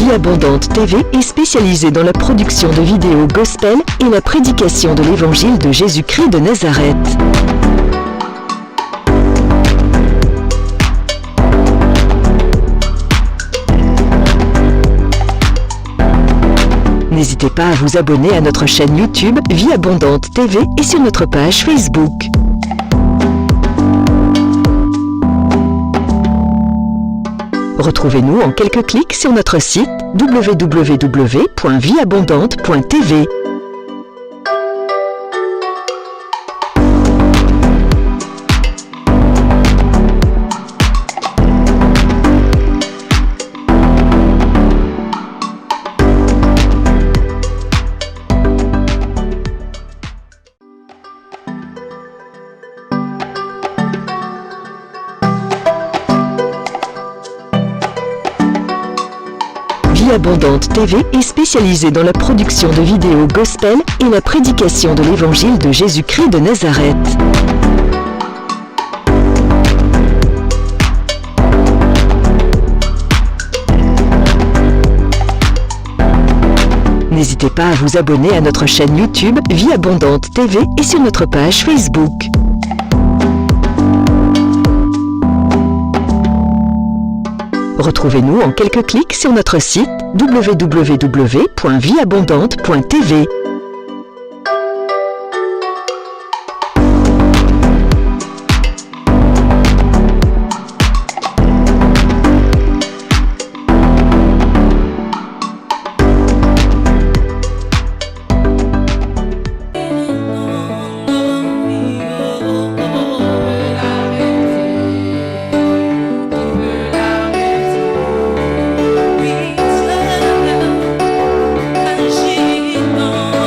Vie Abondante TV est spécialisée dans la production de vidéos gospel et la prédication de l'évangile de Jésus-Christ de Nazareth. N'hésitez pas à vous abonner à notre chaîne YouTube Vie Abondante TV et sur notre page Facebook. Retrouvez-nous en quelques clics sur notre site www.vieabondante.tv. Vie Abondante TV est spécialisée dans la production de vidéos gospel et la prédication de l'évangile de Jésus-Christ de Nazareth. N'hésitez pas à vous abonner à notre chaîne YouTube Vie Abondante TV et sur notre page Facebook. Retrouvez-nous en quelques clics sur notre site www.vieabondante.tv. Agis dans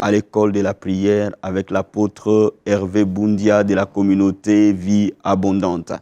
à l'école de la prière avec l'apôtre Hervé Boundia de la communauté Vie Abondante.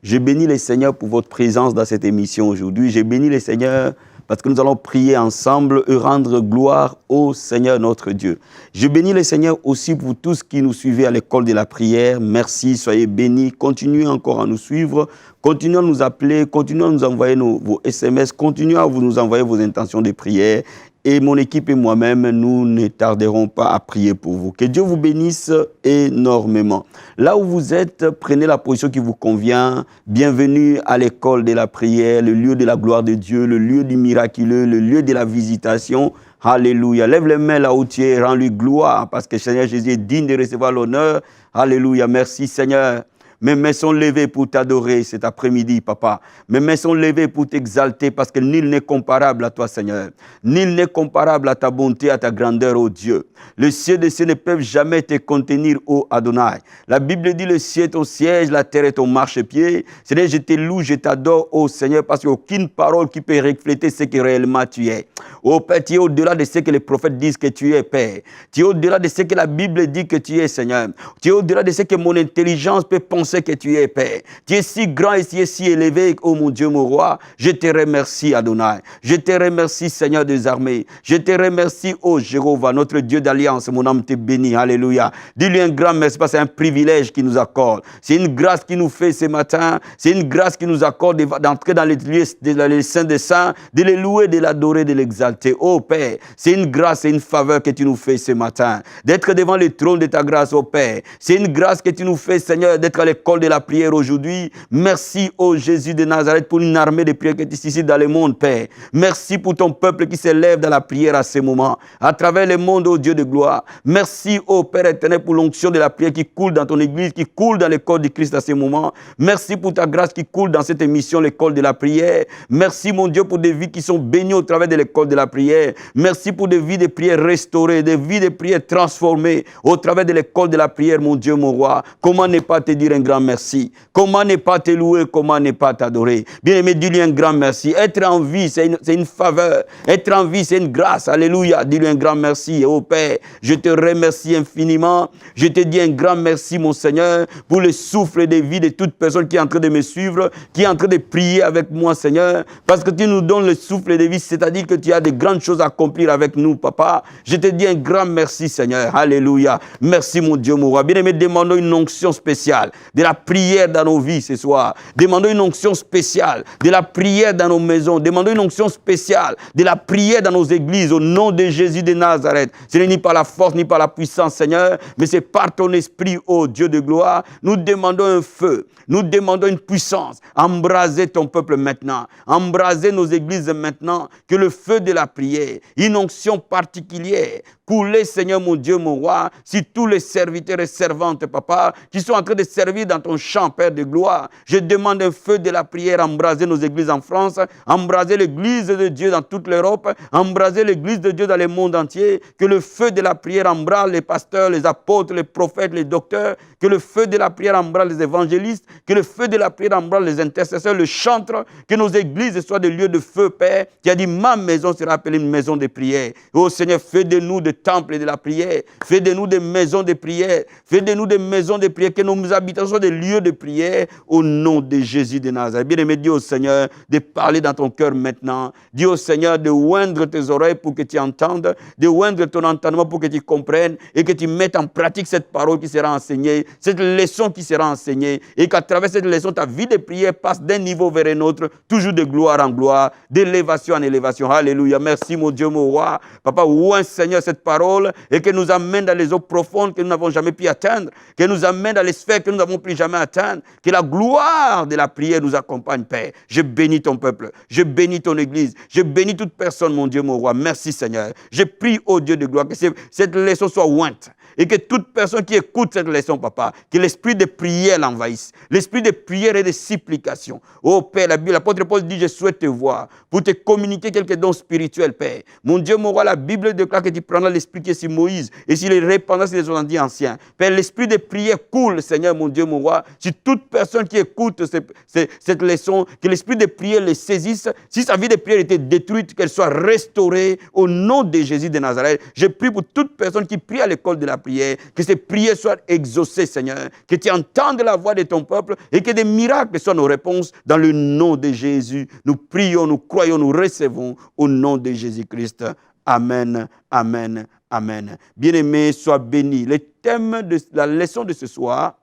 Je bénis le Seigneur pour votre présence dans cette émission aujourd'hui. Je bénis le Seigneur parce que nous allons prier ensemble et rendre gloire au Seigneur notre Dieu. Je bénis le Seigneur aussi pour tous qui nous suivez à l'école de la prière. Merci, soyez bénis. Continuez encore à nous suivre. Continuez à nous appeler. Continuez à nous envoyer vos SMS. Continuez à nous envoyer vos intentions de prière. Et mon équipe et moi-même, nous ne tarderons pas à prier pour vous. Que Dieu vous bénisse énormément. Là où vous êtes, prenez la position qui vous convient. Bienvenue à l'école de la prière, le lieu de la gloire de Dieu, le lieu du miraculeux, le lieu de la visitation. Alléluia. Lève les mains là où tu es, rends-lui gloire parce que Seigneur Jésus est digne de recevoir l'honneur. Alléluia. Merci Seigneur. Mes mains sont levées pour t'adorer cet après-midi, papa. Mes mains sont levées pour t'exalter parce que nul n'est comparable à toi, Seigneur. Nul n'est comparable à ta bonté, à ta grandeur, ô Dieu. Le ciel des cieux ne peuvent jamais te contenir, ô Adonai. La Bible dit, le ciel est ton siège, la terre est ton marchepied. Seigneur, je te loue, je t'adore, ô Seigneur, parce qu'il n'y a aucune parole qui peut refléter ce que réellement tu es. Ô Père, tu es au-delà de ce que les prophètes disent que tu es, Père. Tu es au-delà de ce que la Bible dit que tu es, Seigneur. Tu es au-delà de ce que mon intelligence peut penser que tu es, Père. Tu es si grand et tu es si élevé, ô mon Dieu, mon roi. Je te remercie, Adonai. Je te remercie, Seigneur des armées. Je te remercie, ô Jéhovah, notre Dieu d'alliance. Mon âme te bénit. Alléluia. Dis-lui un grand merci parce que c'est un privilège qu'il nous accorde. C'est une grâce qu'il nous fait ce matin. C'est une grâce qu'il nous accorde d'entrer dans les lieux des saints des saints, de les louer, de l'adorer, de l'exalter. Ô Père, c'est une grâce et une faveur que tu nous fais ce matin. D'être devant le trône de ta grâce, ô Père. C'est une grâce que tu nous fais, Seigneur, d'être à l'école de la prière aujourd'hui. Merci, ô Jésus de Nazareth, pour une armée de prière qui est ici dans le monde, Père. Merci pour ton peuple qui s'élève dans la prière à ce moment, à travers le monde, ô Dieu de gloire. Merci, ô Père éternel, pour l'onction de la prière qui coule dans ton église, qui coule dans l'école de Christ à ce moment. Merci pour ta grâce qui coule dans cette émission, l'école de la prière. Merci, mon Dieu, pour des vies qui sont bénies au travers de l'école de la prière. Merci pour des vies de prière restaurées, des vies de prière transformées au travers de l'école de la prière, mon Dieu, mon roi. Comment ne pas te dire un grand merci? Comment ne pas te louer? Comment ne pas t'adorer? Bien-aimé, dis-lui un grand merci. Être en vie, c'est une faveur. Être en vie, c'est une grâce. Alléluia. Dis-lui un grand merci. Oh Père, je te remercie infiniment. Je te dis un grand merci, mon Seigneur, pour le souffle de vie de toute personne qui est en train de me suivre, qui est en train de prier avec moi, Seigneur, parce que tu nous donnes le souffle de vie, c'est-à-dire que tu as de grandes choses à accomplir avec nous, Papa. Je te dis un grand merci, Seigneur. Alléluia. Merci, mon Dieu, mon roi. Bien-aimé, demandons une onction spéciale de la prière dans nos vies ce soir. Demandons une onction spéciale de la prière dans nos maisons. Demandons une onction spéciale de la prière dans nos églises au nom de Jésus de Nazareth. Ce n'est ni par la force ni par la puissance, Seigneur, mais c'est par ton esprit, ô Dieu de gloire. Nous demandons un feu. Nous demandons une puissance. Embraser ton peuple maintenant. Embraser nos églises maintenant. Que le feu de la prière, une onction particulière, couler, Seigneur mon Dieu, mon roi, si tous les serviteurs et servantes, Papa, qui sont en train de servir dans ton champ, Père de gloire, je demande un feu de la prière, embraser nos églises en France, embraser l'église de Dieu dans toute l'Europe, embraser l'église de Dieu dans le monde entier, que le feu de la prière embrase les pasteurs, les apôtres, les prophètes, les docteurs, que le feu de la prière embrase les évangélistes, que le feu de la prière embrase les intercesseurs, le chantre, que nos églises soient des lieux de feu, Père, qui a dit, ma maison sera appelée une maison de prière. Oh Seigneur, fais de nous des temples de la prière, fais de nous des maisons de prière, fais de nous des maisons de prière, que nos habitations soient des lieux de prière, au nom de Jésus de Nazareth. Bien-aimé, dis au Seigneur de parler dans ton cœur maintenant, dis au Seigneur de oindre tes oreilles pour que tu entendes, de oindre ton entendement pour que tu comprennes et que tu mettes en pratique cette parole qui sera enseignée, cette leçon qui sera enseignée, et qu'à travers cette leçon, ta vie de prière passe d'un niveau vers un autre, toujours de gloire en gloire, d'élévation en élévation. Alléluia. Merci mon Dieu, mon roi. Papa, ouvre Seigneur cette parole et que nous amène dans les eaux profondes que nous n'avons jamais pu atteindre, que nous amène dans les sphères que nous n'avons pu jamais atteindre, que la gloire de la prière nous accompagne, Père. Je bénis ton peuple, je bénis ton église, je bénis toute personne, mon Dieu, mon roi. Merci Seigneur. Je prie au Dieu de gloire que cette leçon soit ointe et que toute personne qui écoute cette leçon, Papa, que l'esprit de prière l'envahisse, l'esprit de prière et de supplication. Oh Père, l'apôtre Paul dit, je souhaite te voir pour te communiquer quelques dons spirituels, Père. Mon Dieu, mon roi, la Bible déclare que tu prendras l'esprit qui est sur Moïse et sur les répandants sur les anciens. Père, l'esprit de prière coule, Seigneur, mon Dieu, mon roi, si toute personne qui écoute cette leçon, que l'esprit de prière les saisisse, si sa vie de prière était détruite, qu'elle soit restaurée au nom de Jésus de Nazareth. Je prie pour toute personne qui prie à l'école de la prière, que ces prières soient exaucées, Seigneur, que tu entendes la voix de ton peuple et que des miracles soient nos réponses dans le nom de Jésus. Nous prions, nous croyons, nous recevons au nom de Jésus-Christ. Amen, amen, amen. Bien-aimés, sois bénis. Le thème de la leçon de ce soir,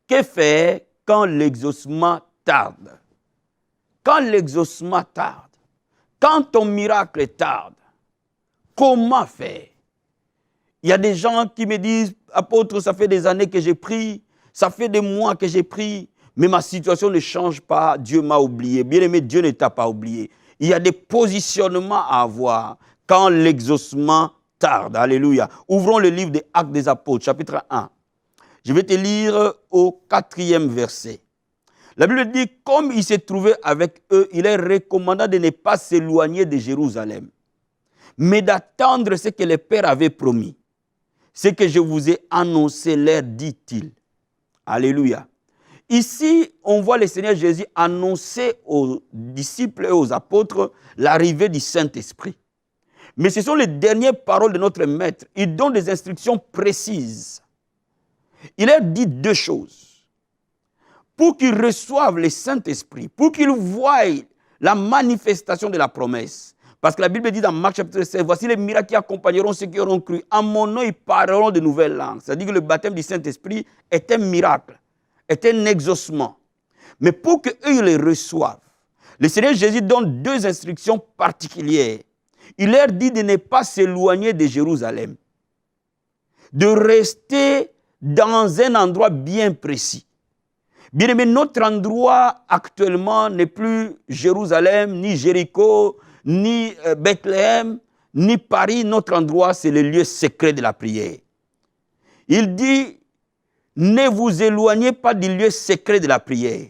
que faire quand l'exaucement tarde? Quand l'exaucement tarde, quand ton miracle tarde, comment faire? Il y a des gens qui me disent, apôtre, ça fait des années que j'ai pris, ça fait des mois que j'ai pris, mais ma situation ne change pas, Dieu m'a oublié. Bien-aimé, Dieu ne t'a pas oublié. Il y a des positionnements à avoir quand l'exaucement tarde. Alléluia. Ouvrons le livre des Actes des Apôtres, chapitre 1. Je vais te lire au 4e verset. La Bible dit, comme il s'est trouvé avec eux, il est recommandé de ne pas s'éloigner de Jérusalem, mais d'attendre ce que le Père avait promis. Ce que je vous ai annoncé, leur dit-il. Alléluia. Ici, on voit le Seigneur Jésus annoncer aux disciples et aux apôtres l'arrivée du Saint-Esprit. Mais ce sont les dernières paroles de notre Maître. Il donne des instructions précises. Il leur dit deux choses. Pour qu'ils reçoivent le Saint-Esprit, pour qu'ils voient la manifestation de la promesse. Parce que la Bible dit dans Marc chapitre 16, voici les miracles qui accompagneront ceux qui auront cru. En mon nom, ils parleront de nouvelles langues. C'est-à-dire que le baptême du Saint-Esprit est un miracle, est un exaucement. Mais pour qu'eux ils les reçoivent, le Seigneur Jésus donne deux instructions particulières. Il leur dit de ne pas s'éloigner de Jérusalem, de rester dans un endroit bien précis. Bien aimé, notre endroit actuellement n'est plus Jérusalem, ni Jéricho, ni Bethléem, ni Paris. Notre endroit, c'est le lieu secret de la prière. Il dit, ne vous éloignez pas du lieu secret de la prière.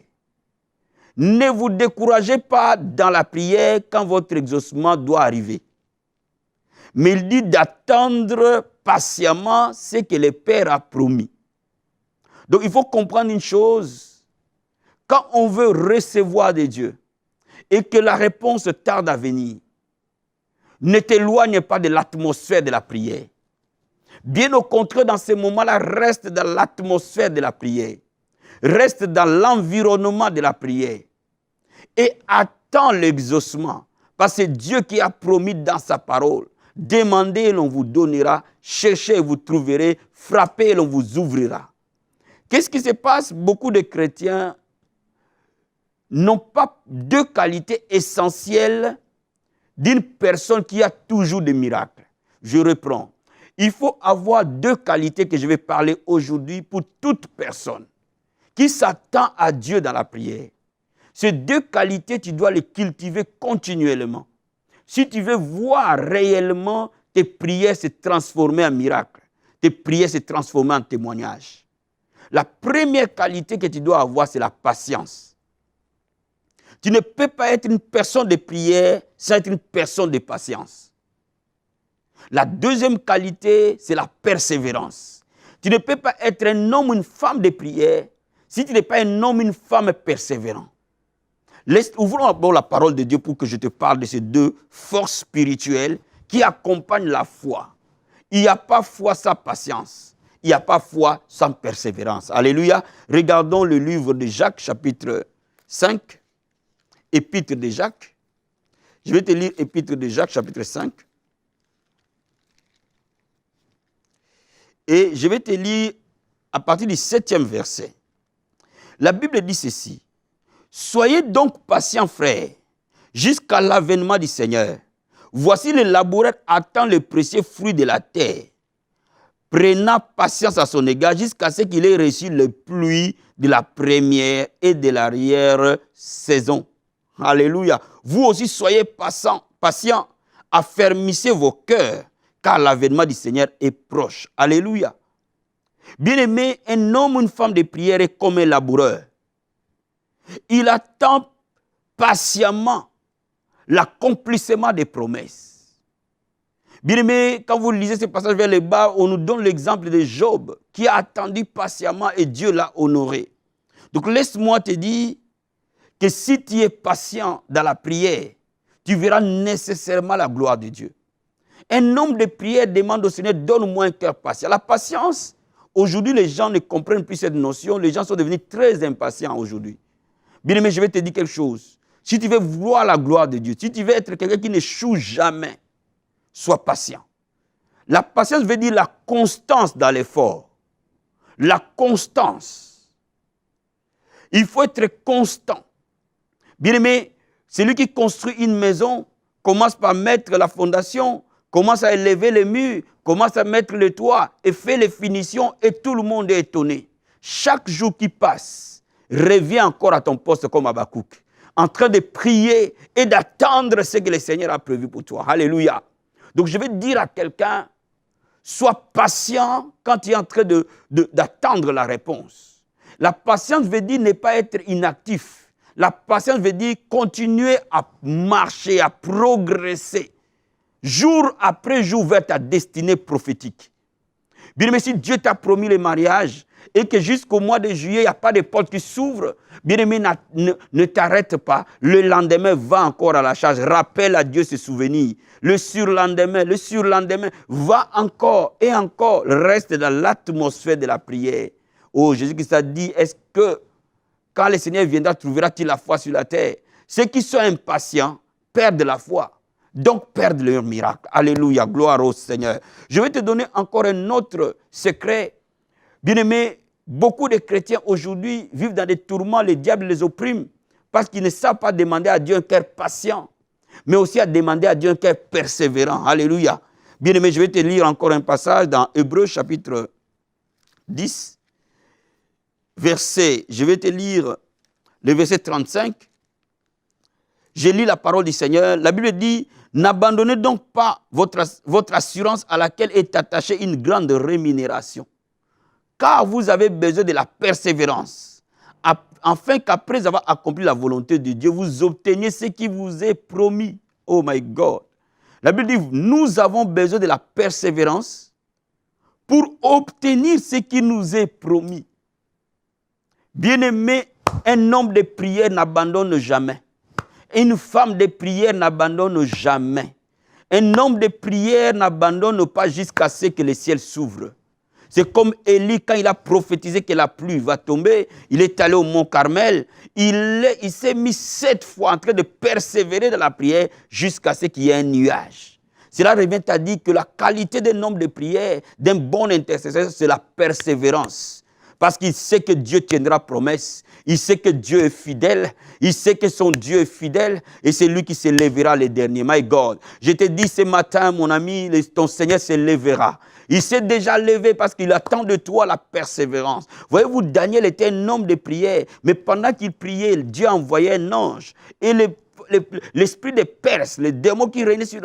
Ne vous découragez pas dans la prière quand votre exaucement doit arriver. Mais il dit d'attendre patiemment ce que le Père a promis. Donc il faut comprendre une chose. Quand on veut recevoir de Dieu et que la réponse tarde à venir, ne t'éloigne pas de l'atmosphère de la prière. Bien au contraire, dans ces moments-là, reste dans l'atmosphère de la prière. Reste dans l'environnement de la prière. Et attends l'exaucement. Parce que c'est Dieu qui a promis dans sa parole. Demandez et l'on vous donnera. Cherchez et vous trouverez. Frappez et l'on vous ouvrira. Qu'est-ce qui se passe? Beaucoup de chrétiens n'ont pas deux qualités essentielles d'une personne qui a toujours des miracles. Je reprends. Il faut avoir deux qualités que je vais parler aujourd'hui pour toute personne qui s'attend à Dieu dans la prière. Ces deux qualités, tu dois les cultiver continuellement. Si tu veux voir réellement tes prières se transformer en miracles, tes prières se transformer en témoignages. La première qualité que tu dois avoir, c'est la patience. Tu ne peux pas être une personne de prière sans être une personne de patience. La deuxième qualité, c'est la persévérance. Tu ne peux pas être un homme ou une femme de prière si tu n'es pas un homme ou une femme persévérant. Ouvrons d'abord la parole de Dieu pour que je te parle de ces deux forces spirituelles qui accompagnent la foi. Il n'y a pas foi sans patience. Il n'y a pas foi sans persévérance. Alléluia. Regardons le livre de Jacques, chapitre 5. Épître de Jacques. Je vais te lire Épître de Jacques, chapitre 5. Et je vais te lire à partir du 7e verset. La Bible dit ceci. Soyez donc patients, frères, jusqu'à l'avènement du Seigneur. Voici le laboureur attend le précieux fruit de la terre, prenant patience à son égard jusqu'à ce qu'il ait reçu le pluie de la première et de l'arrière-saison. Alléluia. Vous aussi soyez patients, affermissez vos cœurs, car l'avènement du Seigneur est proche. Alléluia. Bien-aimé, un homme ou une femme de prière est comme un laboureur. Il attend patiemment l'accomplissement des promesses. Bien-aimé, quand vous lisez ce passage vers le bas, on nous donne l'exemple de Job, qui a attendu patiemment et Dieu l'a honoré. Donc laisse-moi te dire que si tu es patient dans la prière, tu verras nécessairement la gloire de Dieu. Un homme de prière demande au Seigneur, donne-moi un cœur patient. La patience, aujourd'hui, les gens ne comprennent plus cette notion. Les gens sont devenus très impatients aujourd'hui. Bien-aimé, je vais te dire quelque chose. Si tu veux voir la gloire de Dieu, si tu veux être quelqu'un qui n'échoue jamais, sois patient. La patience veut dire la constance dans l'effort. La constance. Il faut être constant. Bien-aimé, celui qui construit une maison commence par mettre la fondation, commence à élever les murs, commence à mettre le toit et fait les finitions et tout le monde est étonné. Chaque jour qui passe, reviens encore à ton poste comme Habakkuk, en train de prier et d'attendre ce que le Seigneur a prévu pour toi. Alléluia. Donc je vais dire à quelqu'un, sois patient quand tu es en train d'attendre la réponse. La patience veut dire ne pas être inactif. La patience veut dire continuer à marcher, à progresser, jour après jour vers ta destinée prophétique. Bien aimé, si Dieu t'a promis le mariage et que jusqu'au mois de juillet, il n'y a pas de porte qui s'ouvre, bien aimé, ne t'arrête pas. Le lendemain, va encore à la charge. Rappelle à Dieu ses souvenirs. Le surlendemain, va encore et encore. Reste dans l'atmosphère de la prière. Oh, Jésus-Christ a dit, est-ce que quand le Seigneur viendra, trouvera-t-il la foi sur la terre? Ceux qui sont impatients perdent la foi. Donc perdent leur miracle. Alléluia, gloire au Seigneur. Je vais te donner encore un autre secret. Bien-aimé, beaucoup de chrétiens aujourd'hui vivent dans des tourments, le diable les opprime parce qu'ils ne savent pas demander à Dieu un cœur patient, mais aussi à demander à Dieu un cœur persévérant. Alléluia. Bien-aimé, je vais te lire encore un passage dans Hébreux chapitre 10. Je vais te lire le verset 35. Je lis la parole du Seigneur. La Bible dit, n'abandonnez donc pas votre assurance à laquelle est attachée une grande rémunération. Car vous avez besoin de la persévérance, afin qu'après avoir accompli la volonté de Dieu, vous obteniez ce qui vous est promis. Oh my God. La Bible dit, nous avons besoin de la persévérance pour obtenir ce qui nous est promis. Bien-aimé, un homme de prière n'abandonne jamais. Une femme de prière n'abandonne jamais. Un homme de prière n'abandonne pas jusqu'à ce que le ciel s'ouvre. C'est comme Élie, quand il a prophétisé que la pluie va tomber, il est allé au mont Carmel, il s'est mis 7 fois en train de persévérer dans la prière jusqu'à ce qu'il y ait un nuage. Cela revient à dire que la qualité d'un homme de prière, d'un bon intercesseur, c'est la persévérance. Parce qu'il sait que Dieu tiendra promesse. Il sait que Dieu est fidèle. Il sait que son Dieu est fidèle. Et c'est lui qui se lèvera le dernier. My God. Je te dis ce matin, mon ami, ton Seigneur se lèvera. Il s'est déjà levé parce qu'il attend de toi la persévérance. Voyez-vous, Daniel était un homme de prière. Mais pendant qu'il priait, Dieu envoyait un ange. Et l'esprit des Perses, le démon qui régnait sur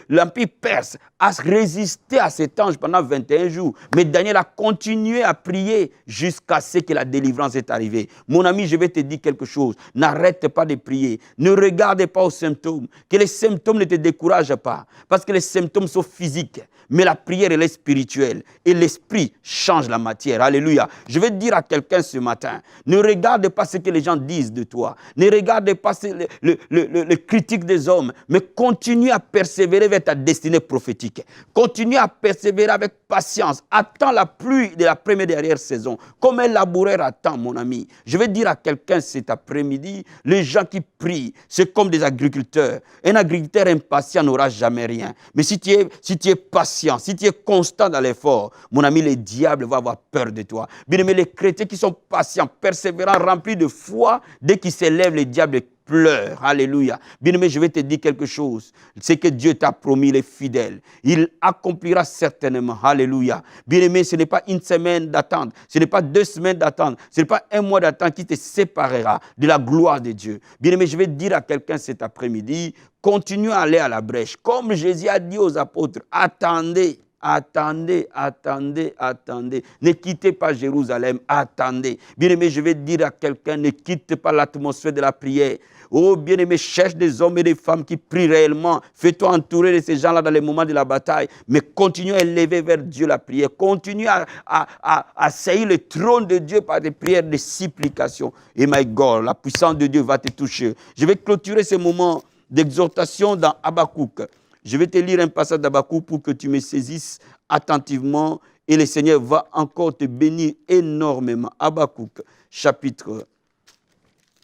l'empire perse, a résisté à cet ange pendant 21 jours. Mais Daniel a continué à prier jusqu'à ce que la délivrance est arrivée. Mon ami, je vais te dire quelque chose. N'arrête pas de prier. Ne regarde pas aux symptômes. Que les symptômes ne te découragent pas. Parce que les symptômes sont physiques. Mais la prière, elle est spirituelle. Et l'esprit change la matière. Alléluia. Je vais dire à quelqu'un ce matin, ne regarde pas ce que les gens disent de toi. Ne regarde pas le critique des hommes. Mais continue à persévérer vers ta destinée prophétique. Continue à persévérer avec patience. Attends la pluie de la première et dernière saison. Comme un laboureur attend, mon ami. Je vais dire à quelqu'un cet après-midi, les gens qui prient, c'est comme des agriculteurs. Un agriculteur impatient n'aura jamais rien. Mais si tu es patient, si tu es constant dans l'effort, mon ami, le diable va avoir peur de toi. Bien aimé, les chrétiens qui sont patients, persévérants, remplis de foi, dès qu'ils s'élèvent, le diable pleure. Alléluia. Bien-aimé, je vais te dire quelque chose. C'est que Dieu t'a promis, il est fidèle. Il accomplira certainement. Alléluia. Bien-aimé, ce n'est pas une semaine d'attente. Ce n'est pas 2 semaines d'attente. Ce n'est pas 1 mois d'attente qui te séparera de la gloire de Dieu. Bien-aimé, je vais dire à quelqu'un cet après-midi, continue à aller à la brèche. Comme Jésus a dit aux apôtres, attendez. Attendez, attendez, attendez. Ne quittez pas Jérusalem, attendez. Bien-aimé, je vais dire à quelqu'un, ne quitte pas l'atmosphère de la prière. Oh, bien-aimé, cherche des hommes et des femmes qui prient réellement. Fais-toi entourer de ces gens-là dans les moments de la bataille. Mais continue à élever vers Dieu la prière. Continue à saillir le trône de Dieu par des prières de supplication. Et my God, la puissance de Dieu va te toucher. Je vais clôturer ces moments d'exhortation dans Habakkuk. Je vais te lire un passage d'Habakkuk pour que tu me saisisses attentivement. Et le Seigneur va encore te bénir énormément. Habakkuk, chapitre.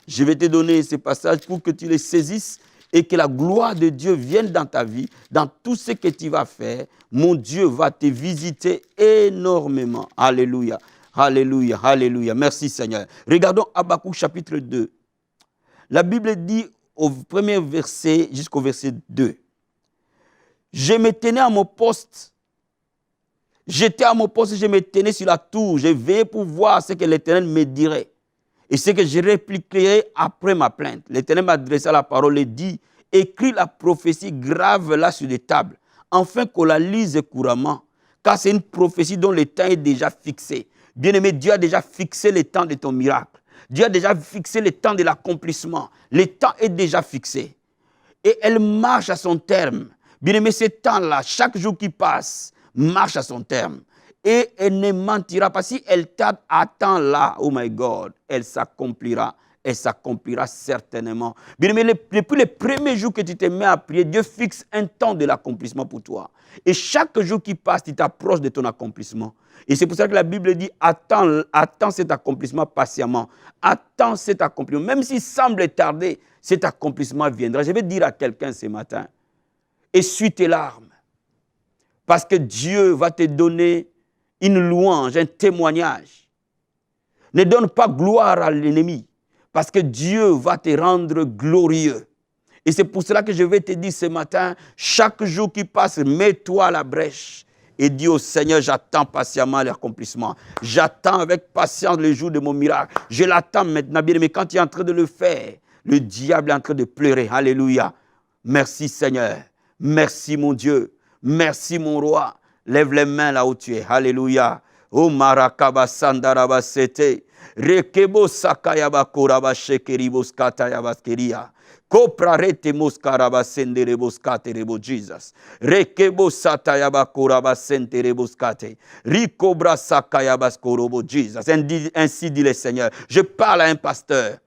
Je vais te donner ce passage pour que tu les saisisses et que la gloire de Dieu vienne dans ta vie, dans tout ce que tu vas faire. Mon Dieu va te visiter énormément. Alléluia, alléluia, alléluia. Merci Seigneur. Regardons Habakkuk chapitre 2. La Bible dit au premier verset jusqu'au verset 2. Je me tenais à mon poste. J'étais à mon poste et je me tenais sur la tour. Je veillais pour voir ce que l'Éternel me dirait. Et ce que je répliquerai après ma plainte. L'Éternel m'a adressé la parole et dit, écris la prophétie, grave-la sur des tables, afin qu'on la lise couramment, car c'est une prophétie dont le temps est déjà fixé. Bien-aimé, Dieu a déjà fixé le temps de ton miracle. Dieu a déjà fixé le temps de l'accomplissement. Le temps est déjà fixé. Et elle marche à son terme. Bien-aimé, ce temps-là, chaque jour qui passe, marche à son terme. Et elle ne mentira pas. Si elle t'attend là, oh my God, elle s'accomplira. Elle s'accomplira certainement. Bien-aimé, depuis le premier jour que tu te mets à prier, Dieu fixe un temps de l'accomplissement pour toi. Et chaque jour qui passe, tu t'approches de ton accomplissement. Et c'est pour ça que la Bible dit, attends cet accomplissement patiemment. Attends cet accomplissement. Même s'il semble tarder, cet accomplissement viendra. Je vais dire à quelqu'un ce matin, essuie tes larmes. Parce que Dieu va te donner une louange, un témoignage. Ne donne pas gloire à l'ennemi, parce que Dieu va te rendre glorieux. Et c'est pour cela que je vais te dire ce matin, chaque jour qui passe, mets-toi à la brèche et dis au Seigneur, j'attends patiemment l'accomplissement. J'attends avec patience le jour de mon miracle. Je l'attends maintenant, bien aimé. Quand tu es en train de le faire, le diable est en train de pleurer. Alléluia. Merci Seigneur. Merci mon Dieu. Merci mon roi. Lève les mains là où tu es. Alléluia. Oh marakaba sandaraba sete. Rekebo sakayaba koraba shekeribos katayaba skeria. Koprarete moskaraba senderebos katerebo Jesus. Rekebo satayaba koraba senterebos kate. Rikobra sakayaba skorobo Jesus. Ainsi dit le Seigneur. Je parle à un pasteur.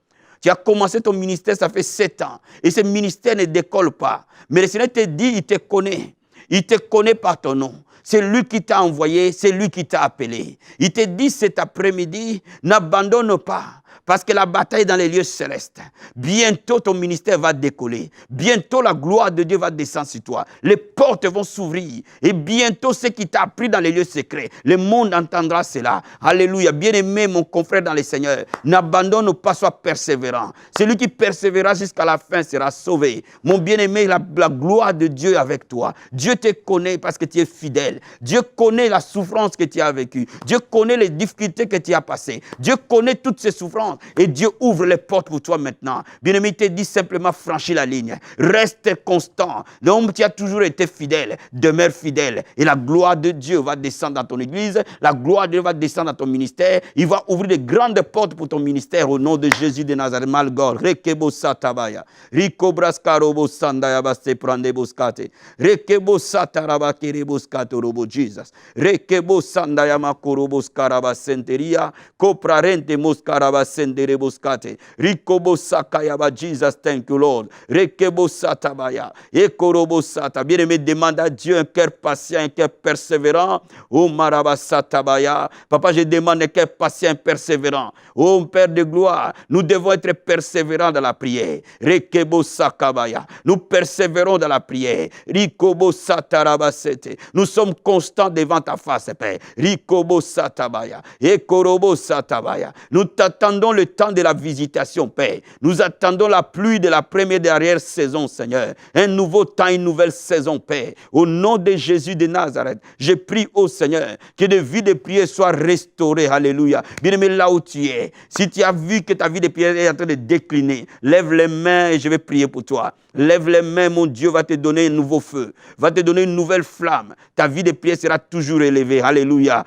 Tu as commencé ton ministère, ça fait 7 ans. Et ce ministère ne décolle pas. Mais le Seigneur te dit, il te connaît. Il te connaît par ton nom. C'est lui qui t'a envoyé, c'est lui qui t'a appelé. Il te dit cet après-midi, n'abandonne pas. Parce que la bataille est dans les lieux célestes. Bientôt, ton ministère va décoller. Bientôt, la gloire de Dieu va descendre sur toi. Les portes vont s'ouvrir. Et bientôt, ce qui t'a appris dans les lieux secrets, le monde entendra cela. Alléluia. Bien-aimé, mon confrère dans le Seigneur, n'abandonne pas, sois persévérant. Celui qui persévérera jusqu'à la fin sera sauvé. Mon bien-aimé, la gloire de Dieu est avec toi. Dieu te connaît parce que tu es fidèle. Dieu connaît la souffrance que tu as vécue. Dieu connaît les difficultés que tu as passées. Dieu connaît toutes ces souffrances. Et Dieu ouvre les portes pour toi maintenant. Bien-aimé, il te dit simplement franchis la ligne. Reste constant. Donc tu as toujours été fidèle. Demeure fidèle. Et la gloire de Dieu va descendre dans ton église. La gloire de Dieu va descendre dans ton ministère. Il va ouvrir de grandes portes pour ton ministère au nom de Jésus de Nazareth. Malgor. Rekebo satabaya. Rikobraskarobo sandayaba se prande boskate. Rekebo sataraba kerebo skatorobo Jesus. Rekebo sandayama korobo skaraba senteria. Koprarente moskaraba sendereboscate. Rikobo sakayaba Jesus, thank you Lord. Rekebo satabaya. Ekorobo sata. Bien-aimé, demande à Dieu un cœur patient, un cœur persévérant. Oh maraba satabaya. Papa, je demande un cœur patient, persévérant. Oh Père de gloire, nous devons être persévérants dans la prière. Rekebo sakabaya. Nous persévérons dans la prière. Rikobo satarabasete. Nous sommes constants devant ta face, Père. Rikobo satabaya. Ekorobo satabaya. Nous t'attendons le temps de la visitation, Père. Nous attendons la pluie de la première et dernière saison, Seigneur. Un nouveau temps, une nouvelle saison, Père. Au nom de Jésus de Nazareth, je prie, ô Seigneur, que de vie de prière soit restaurée. Alléluia. Bien-aimé, là où tu es, si tu as vu que ta vie de prière est en train de décliner, lève les mains et je vais prier pour toi. Lève les mains, mon Dieu va te donner un nouveau feu, va te donner une nouvelle flamme. Ta vie de prière sera toujours élevée. Alléluia.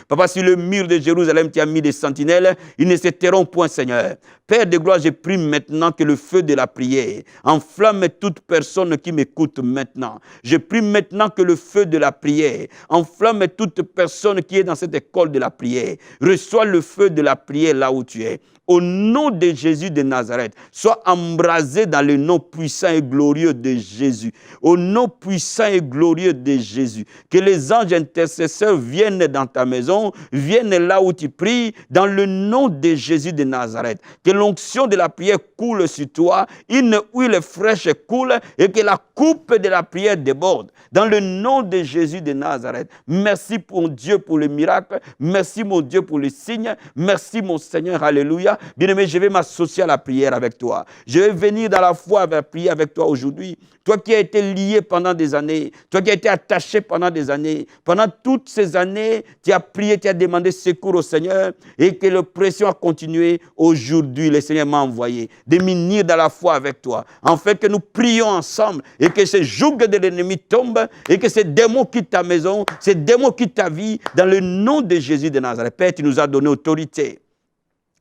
Papa, si le mur de Jérusalem tu as mis des sentinelles, ils ne se tairont point, Seigneur. Père de gloire, je prie maintenant que le feu de la prière enflamme toute personne qui m'écoute maintenant. Je prie maintenant que le feu de la prière enflamme toute personne qui est dans cette école de la prière. Reçois le feu de la prière là où tu es. Au nom de Jésus de Nazareth, sois embrasé dans le nom puissant et glorieux de Jésus. Au nom puissant et glorieux de Jésus. Que les anges intercesseurs viennent dans ta maison, viennent là où tu pries, dans le nom de Jésus de Nazareth. Que l'onction de la prière coule sur toi, une huile fraîche coule et que la coupe de la prière déborde. Dans le nom de Jésus de Nazareth. Merci mon Dieu pour le miracle. Merci mon Dieu pour le signe. Merci mon Seigneur. Alléluia. Bien-aimé, je vais m'associer à la prière avec toi. Je vais venir dans la foi à prier avec toi aujourd'hui. Toi qui as été lié pendant des années, toi qui as été attaché pendant des années, pendant toutes ces années, tu as prié, tu as demandé secours au Seigneur et que l'oppression a continué. Aujourd'hui, le Seigneur m'a envoyé de m'unir dans la foi avec toi, en fait que nous prions ensemble et que ce joug de l'ennemi tombe et que ces démons quittent ta maison, ces démons quittent ta vie, dans le nom de Jésus de Nazareth. Père, tu nous as donné autorité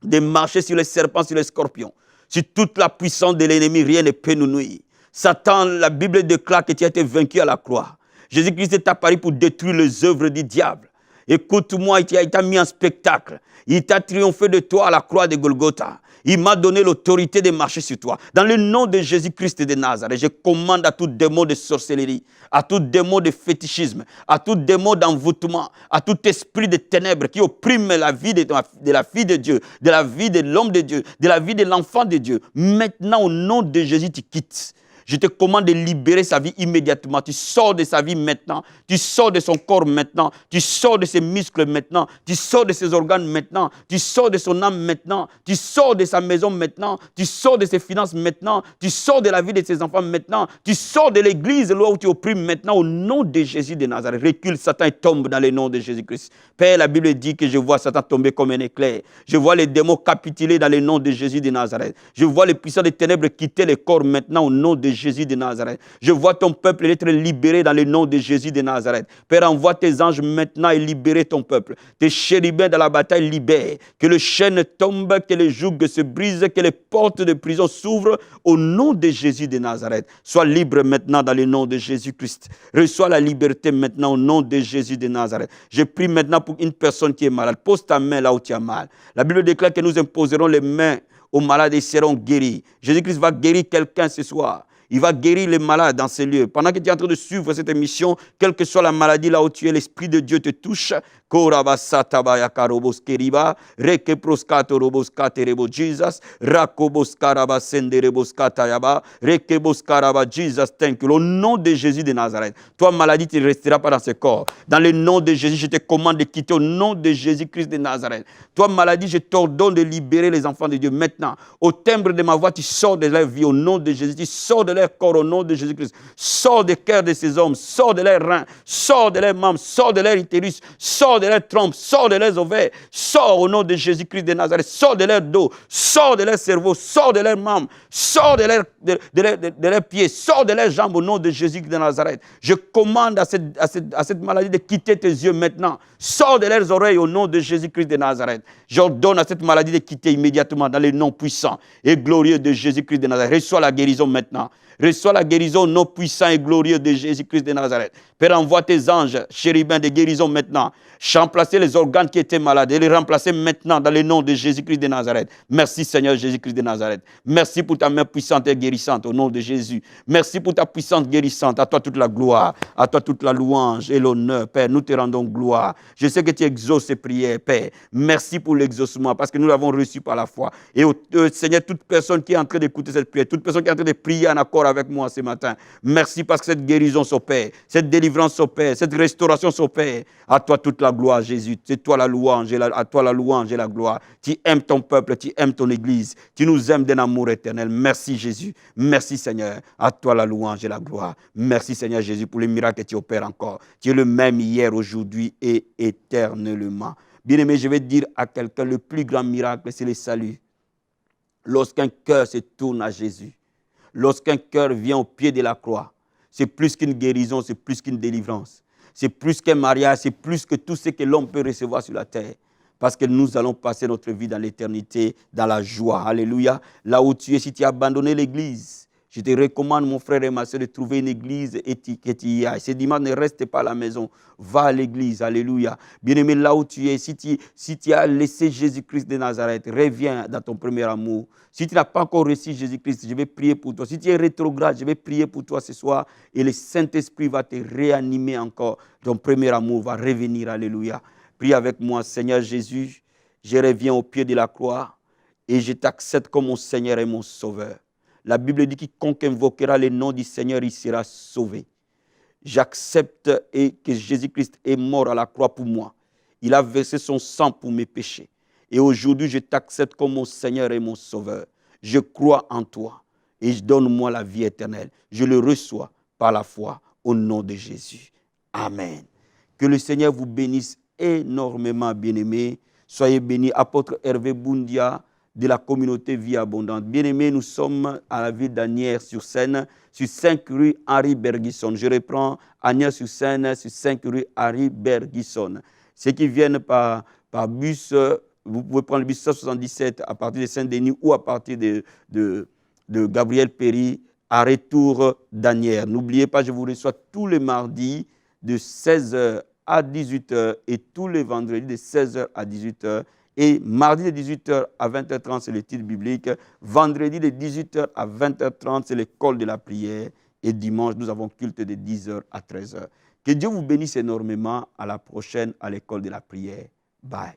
de marcher sur les serpents, sur les scorpions, sur toute la puissance de l'ennemi, rien ne peut nous nuire. Satan, la Bible déclare que tu as été vaincu à la croix. Jésus-Christ est apparu pour détruire les œuvres du diable. Écoute-moi, il t'a mis en spectacle. Il t'a triomphé de toi à la croix de Golgotha. Il m'a donné l'autorité de marcher sur toi. Dans le nom de Jésus-Christ de Nazareth, je commande à tout démon de sorcellerie, à tout démon de fétichisme, à tout démon d'envoûtement, à tout esprit de ténèbres qui opprime la vie de la fille de Dieu, de la vie de l'homme de Dieu, de la vie de l'enfant de Dieu. Maintenant, au nom de Jésus, tu quittes. Je te commande de libérer sa vie immédiatement. Tu sors de sa vie maintenant. Tu sors de son corps maintenant. Tu sors de ses muscles maintenant. Tu sors de ses organes maintenant. Tu sors de son âme maintenant. Tu sors de sa maison maintenant. Tu sors de ses finances maintenant. Tu sors de la vie de ses enfants maintenant. Tu sors de l'église là où tu opprimes maintenant au nom de Jésus de Nazareth. Recule, Satan, et tombe dans le nom de Jésus-Christ. Père, la Bible dit que je vois Satan tomber comme un éclair. Je vois les démons capituler dans le nom de Jésus de Nazareth. Je vois les puissants des ténèbres quitter le corps maintenant au nom de Jésus de Nazareth. Je vois ton peuple être libéré dans le nom de Jésus de Nazareth. Père, envoie tes anges maintenant et libérer ton peuple. Tes chérubins dans la bataille libèrent. Que le chêne tombe, que les jougs se brisent, que les portes de prison s'ouvrent au nom de Jésus de Nazareth. Sois libre maintenant dans le nom de Jésus-Christ. Reçois la liberté maintenant au nom de Jésus de Nazareth. Je prie maintenant pour une personne qui est malade. Pose ta main là où tu as mal. La Bible déclare que nous imposerons les mains aux malades et ils seront guéris. Jésus-Christ va guérir quelqu'un ce soir. Il va guérir les malades dans ces lieux. Pendant que tu es en train de suivre cette émission, quelle que soit la maladie là où tu es, l'Esprit de Dieu te touche. Jesus, thank you. Au nom de Jésus de Nazareth, toi maladie, tu ne resteras pas dans ce corps. Dans le nom de Jésus, je te commande de quitter au nom de Jésus-Christ de Nazareth. Toi maladie, je t'ordonne de libérer les enfants de Dieu maintenant. Au timbre de ma voix, tu sors de leur vie au nom de Jésus. Tu sors de leur corps au nom de Jésus-Christ. Sors des cœurs de ces hommes, sors de leurs reins, sors de leurs membres, sors de leur utérus, sors de leurs trompes, sors de leurs ovaires, sors au nom de Jésus-Christ de Nazareth, sors de leur dos, sors de leur cerveau, sors de leurs membres, sors de leurs pieds, sors de leurs jambes au nom de Jésus de Nazareth. Je commande à cette maladie de quitter tes yeux maintenant. Sors de leurs oreilles au nom de Jésus-Christ de Nazareth. J'ordonne à cette maladie de quitter immédiatement dans le nom puissant et glorieux de Jésus-Christ de Nazareth. Reçois la guérison maintenant. Reçois la guérison au nom puissant et glorieux de Jésus-Christ de Nazareth. Père, envoie tes anges, chérubins de guérison maintenant. Remplacer les organes qui étaient malades et les remplacer maintenant dans le nom de Jésus-Christ de Nazareth. Merci Seigneur Jésus-Christ de Nazareth. Merci pour ta main puissante et guérissante au nom de Jésus. Merci pour ta puissance guérissante. À toi toute la gloire, à toi toute la louange et l'honneur. Père, nous te rendons gloire. Je sais que tu exauces ces prières, Père. Merci pour l'exaucement parce que nous l'avons reçu par la foi. Et Seigneur, toute personne qui est en train d'écouter cette prière, toute personne qui est en train de prier en accord encore avec moi ce matin. Merci parce que cette guérison s'opère, cette délivrance s'opère, cette restauration s'opère. À toi toute la gloire, Jésus. C'est toi la louange, à toi la louange et la gloire. Tu aimes ton peuple, tu aimes ton Église. Tu nous aimes d'un amour éternel. Merci Jésus. Merci Seigneur. À toi la louange et la gloire. Merci Seigneur Jésus pour les miracles que tu opères encore. Tu es le même hier, aujourd'hui et éternellement. Bien-aimé, je vais dire à quelqu'un, le plus grand miracle, c'est le salut. Lorsqu'un cœur se tourne à Jésus, lorsqu'un cœur vient au pied de la croix, c'est plus qu'une guérison, c'est plus qu'une délivrance. C'est plus qu'un mariage, c'est plus que tout ce que l'homme peut recevoir sur la terre. Parce que nous allons passer notre vie dans l'éternité, dans la joie. Alléluia. Là où tu es, si tu as abandonné l'église, je te recommande, mon frère et ma soeur, de trouver une église et que tu y ailles. Ce dimanche, ne reste pas à la maison. Va à l'église. Alléluia. Bien-aimé, là où tu es, si tu as laissé Jésus-Christ de Nazareth, reviens dans ton premier amour. Si tu n'as pas encore reçu Jésus-Christ, je vais prier pour toi. Si tu es rétrograde, je vais prier pour toi ce soir. Et le Saint-Esprit va te réanimer encore. Ton premier amour va revenir. Alléluia. Prie avec moi, Seigneur Jésus. Je reviens au pied de la croix et je t'accepte comme mon Seigneur et mon Sauveur. La Bible dit que quiconque invoquera le nom du Seigneur, il sera sauvé. J'accepte que Jésus-Christ est mort à la croix pour moi. Il a versé son sang pour mes péchés. Et aujourd'hui, je t'accepte comme mon Seigneur et mon Sauveur. Je crois en toi et donne-moi la vie éternelle. Je le reçois par la foi au nom de Jésus. Amen. Que le Seigneur vous bénisse énormément, bien-aimés. Soyez bénis, apôtre Hervé Boundia, de la communauté Vie Abondante. Bien-aimés, nous sommes à la ville d'Asnières-sur-Seine, sur 5 rue Henri Bergison. Je reprends Asnières-sur-Seine, sur 5 rue Henri Bergison. Ceux qui viennent par bus, vous pouvez prendre le bus 177 à partir de Saint-Denis ou à partir de Gabriel Péry, à retour d'Asnières. N'oubliez pas, je vous reçois tous les mardis de 16h à 18h et tous les vendredis de 16h à 18h. Et mardi de 18h à 20h30, c'est le titre biblique. Vendredi de 18h à 20h30, c'est l'école de la prière. Et dimanche, nous avons culte de 10h à 13h. Que Dieu vous bénisse énormément. À la prochaine à l'école de la prière. Bye.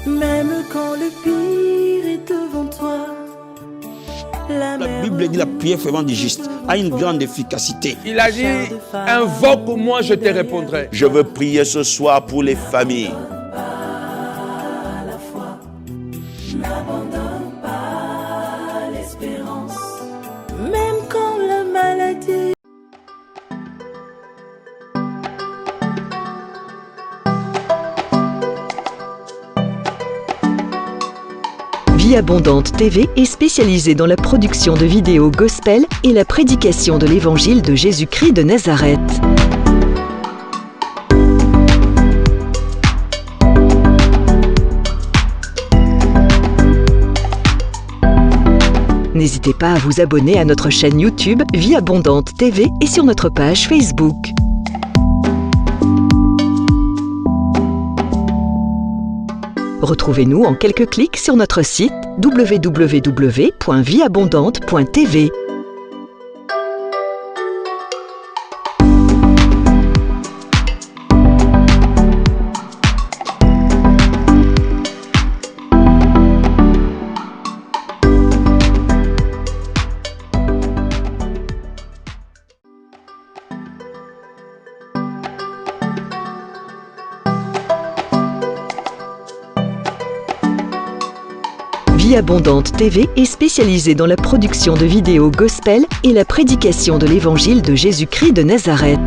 Même quand le pire est devant toi, La Bible dit la prière fervente du juste a une grande efficacité. Il a dit, invoque-moi, je te répondrai. Je veux prier ce soir pour les familles. n'abandonne pas l'espérance. Même quand la maladie Vie Abondante TV est spécialisée dans la production de vidéos gospel et la prédication de l'évangile de Jésus-Christ de Nazareth. N'hésitez pas à vous abonner à notre chaîne YouTube Vie Abondante TV et sur notre page Facebook. Retrouvez-nous en quelques clics sur notre site www.vieabondante.tv. Vie Abondante TV est spécialisée dans la production de vidéos gospel et la prédication de l'évangile de Jésus-Christ de Nazareth.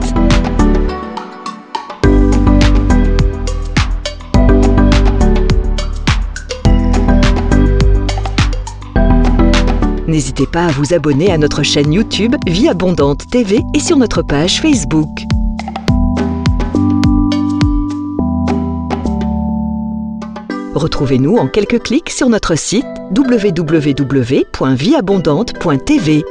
N'hésitez pas à vous abonner à notre chaîne YouTube Vie Abondante TV et sur notre page Facebook. Retrouvez-nous en quelques clics sur notre site www.vieabondante.tv.